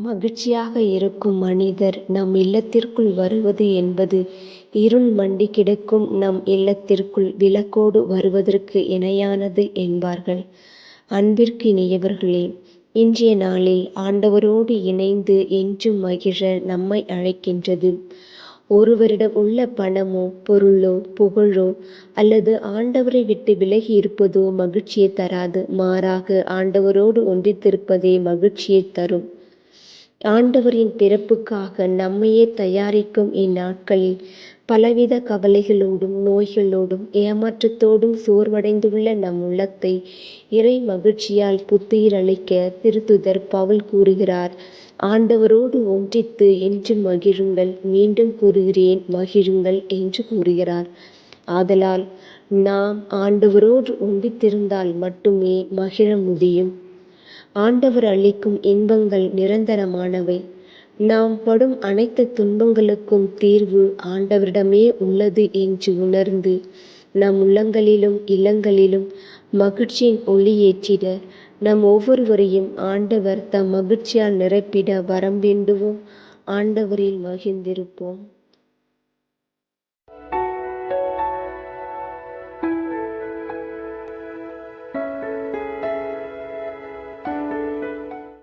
மகிழ்ச்சியாக இருக்கும் மனிதர் நம் இல்லத்திற்குள் வருவது என்பது இருள் மண்டி கிடக்கும் நம் இல்லத்திற்குள் விளக்கோடு வருவதற்கு இணையானது என்பார்கள். அன்பிற்கினியவர்களே, இன்றைய நாளில் ஆண்டவரோடு இணைந்து என்றும் மகிழ நம்மை அழைக்கின்றது. ஒருவரிடம் உள்ள பணமோ பொருளோ புகழோ அல்லது ஆண்டவரை விட்டு விலகி இருப்பதோ மகிழ்ச்சியை தராது. மாறாக ஆண்டவரோடு ஒன்றித்திருப்பதே மகிழ்ச்சியை தரும். ஆண்டவரின் பிறப்புக்காக நம்மையே தயாரிக்கும் இந்நாட்களில் பலவித கவலைகளோடும் நோய்களோடும் ஏமாற்றத்தோடும் சோர்வடைந்துள்ள நம் உள்ளத்தை இறை மகிழ்ச்சியால் புத்துயிரளிக்க திருத்துதர் பவுல் கூறுகிறார். ஆண்டவரோடு ஒன்றித்து என்றும் மகிழுங்கள், மீண்டும் கூறுகிறேன் மகிழுங்கள் என்று கூறுகிறார். ஆதலால் நாம் ஆண்டவரோடு ஒன்றித்திருந்தால் மட்டுமே மகிழ முடியும். ஆண்டவர் அளிக்கும் இன்பங்கள் நிரந்தரமானவை. நாம் படும் அனைத்து துன்பங்களுக்கும் தீர்வு ஆண்டவரிடமே உள்ளது என்று உணர்ந்து நம் உள்ளங்களிலும் இல்லங்களிலும் மகிழ்ச்சியின் ஒளி ஏற்றிட நம் ஒவ்வொருவரையும் ஆண்டவர் தம் மகிழ்ச்சியால் நிரப்பிட வரம் வேண்டுவோம். ஆண்டவரில் மகிழ்ந்திருப்போம்.